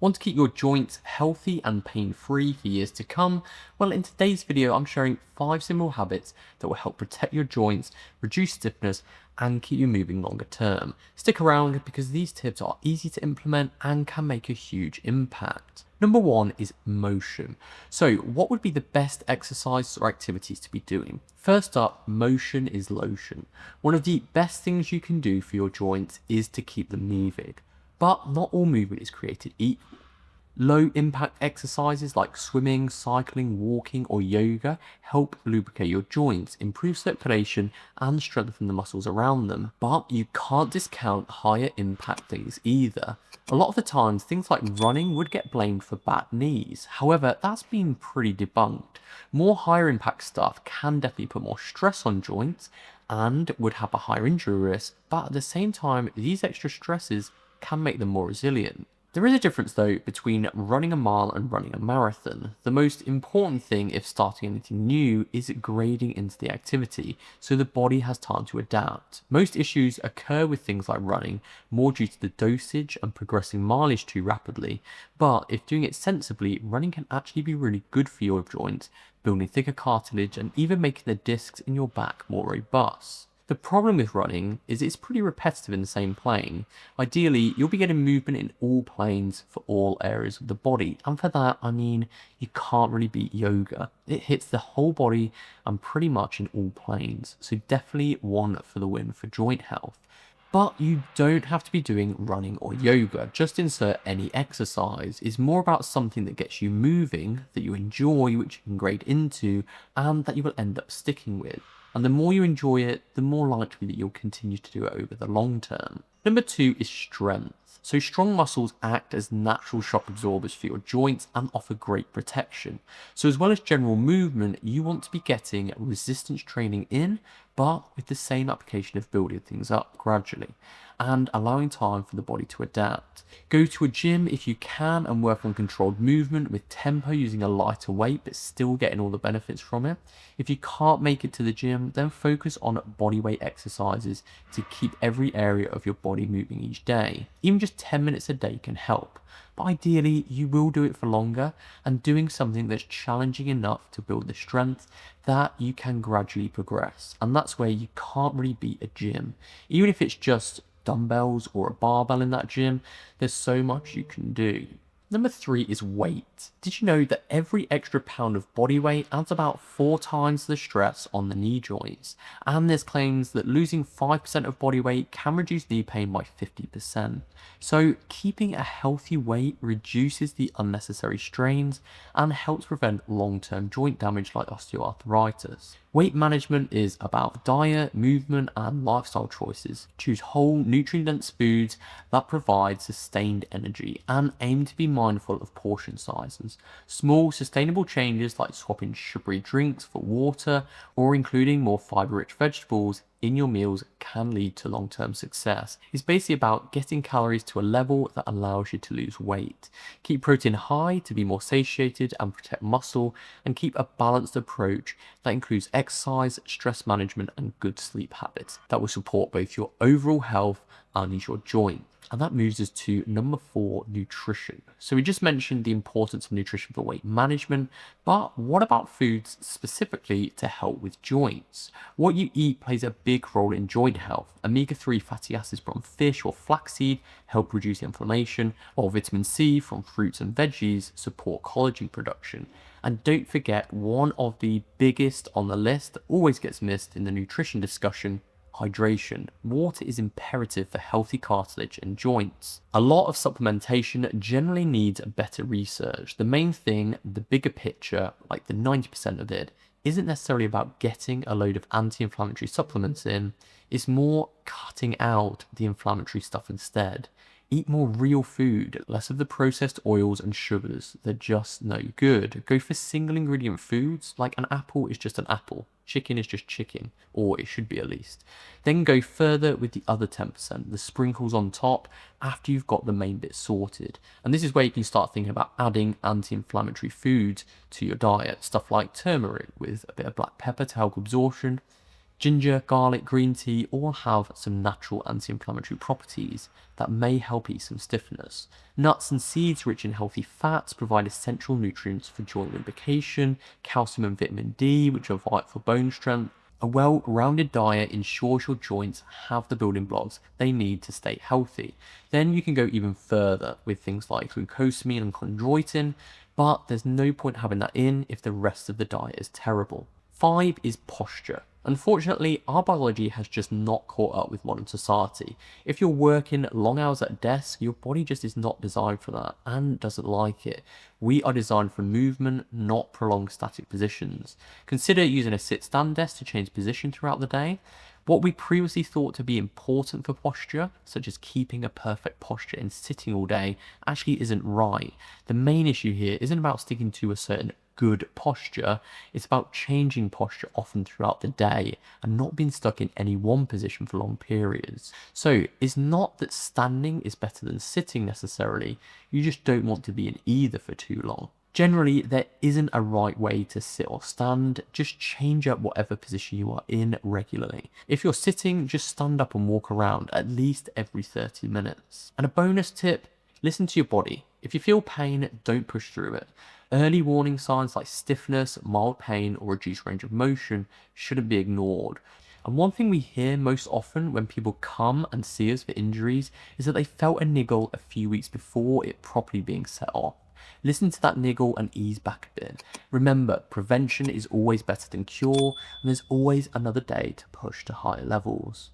Want to keep your joints healthy and pain-free for years to come? Well, in today's video, I'm sharing 5 simple habits that will help protect your joints, reduce stiffness, and keep you moving longer term. Stick around because these tips are easy to implement and can make a huge impact. Number 1 is motion. So what would be the best exercises or activities to be doing? First up, motion is lotion. One of the best things you can do for your joints is to keep them moving. But not all movement is created equal. Low impact exercises like swimming, cycling, walking, or yoga help lubricate your joints, improve circulation, and strengthen the muscles around them. But you can't discount higher impact things either. A lot of the times, things like running would get blamed for bad knees. However, that's been pretty debunked. More higher impact stuff can definitely put more stress on joints and would have a higher injury risk, but at the same time, these extra stresses can make them more resilient. There is a difference though between running a mile and running a marathon. The most important thing if starting anything new is grading into the activity so the body has time to adapt. Most issues occur with things like running more due to the dosage and progressing mileage too rapidly, but if doing it sensibly, running can actually be really good for your joints, building thicker cartilage and even making the discs in your back more robust. The problem with running is it's pretty repetitive in the same plane. Ideally, you'll be getting movement in all planes for all areas of the body. And for that, I mean, you can't really beat yoga. It hits the whole body and pretty much in all planes. So definitely one for the win for joint health. But you don't have to be doing running or yoga, just insert any exercise. It's more about something that gets you moving, that you enjoy, which you can grade into, and that you will end up sticking with. And the more you enjoy it, the more likely that you'll continue to do it over the long term. Number 2 is strength. So strong muscles act as natural shock absorbers for your joints and offer great protection. So as well as general movement, you want to be getting resistance training in, but with the same application of building things up gradually and allowing time for the body to adapt. Go to a gym if you can and work on controlled movement with tempo using a lighter weight but still getting all the benefits from it. If you can't make it to the gym, then focus on bodyweight exercises to keep every area of your body moving each day. Even just 10 minutes a day can help. But ideally, you will do it for longer and doing something that's challenging enough to build the strength that you can gradually progress. And that's where you can't really beat a gym. Even if it's just dumbbells or a barbell in that gym, there's so much you can do. Number 3 is weight. Did you know that every extra pound of body weight adds about 4 times the stress on the knee joints? And there's claims that losing 5% of body weight can reduce knee pain by 50%. So keeping a healthy weight reduces the unnecessary strains and helps prevent long-term joint damage like osteoarthritis. Weight management is about diet, movement, and lifestyle choices. Choose whole, nutrient-dense foods that provide sustained energy and aim to be mindful of portion sizes. Small, sustainable changes like swapping sugary drinks for water or including more fiber-rich vegetables in your meals can lead to long-term success. It's basically about getting calories to a level that allows you to lose weight. Keep protein high to be more satiated and protect muscle, and keep a balanced approach that includes exercise, stress management, and good sleep habits that will support both your overall health and your joint. And that moves us to number 4, nutrition. So we just mentioned the importance of nutrition for weight management, but what about foods specifically to help with joints? What you eat plays a big role in joint health. Omega-3 fatty acids from fish or flaxseed help reduce inflammation, while vitamin C from fruits and veggies support collagen production. And don't forget, one of the biggest on the list that always gets missed in the nutrition discussion: hydration. Water is imperative for healthy cartilage and joints. A lot of supplementation generally needs better research. The main thing, the bigger picture, like the 90% of it, isn't necessarily about getting a load of anti-inflammatory supplements in. It's more cutting out the inflammatory stuff instead. Eat more real food, less of the processed oils and sugars. They're just no good. Go for single ingredient foods, like an apple is just an apple. Chicken is just chicken, or it should be at least. Then go further with the other 10%, the sprinkles on top, after you've got the main bit sorted. And this is where you can start thinking about adding anti-inflammatory foods to your diet. Stuff like turmeric with a bit of black pepper to help absorption, Ginger, garlic, green tea all have some natural anti-inflammatory properties that may help ease some stiffness. Nuts and seeds rich in healthy fats provide essential nutrients for joint lubrication, calcium and vitamin D, which are vital for bone strength. A well-rounded diet ensures your joints have the building blocks they need to stay healthy. Then you can go even further with things like glucosamine and chondroitin, but there's no point having that in if the rest of the diet is terrible. 5 is posture. Unfortunately, our biology has just not caught up with modern society. If you're working long hours at a desk, your body just is not designed for that and doesn't like it. We are designed for movement, not prolonged static positions. Consider using a sit-stand desk to change position throughout the day. What we previously thought to be important for posture, such as keeping a perfect posture and sitting all day, actually isn't right. The main issue here isn't about sticking to a certain good posture, it's about changing posture often throughout the day and not being stuck in any one position for long periods. So it's not that standing is better than sitting necessarily, you just don't want to be in either for too long. Generally, there isn't a right way to sit or stand, just change up whatever position you are in regularly. If you're sitting, just stand up and walk around at least every 30 minutes. And a bonus tip, listen to your body. If you feel pain, don't push through it. Early warning signs like stiffness, mild pain, or reduced range of motion shouldn't be ignored. And one thing we hear most often when people come and see us for injuries is that they felt a niggle a few weeks before it properly being set off. Listen to that niggle and ease back a bit. Remember, prevention is always better than cure, and there's always another day to push to higher levels.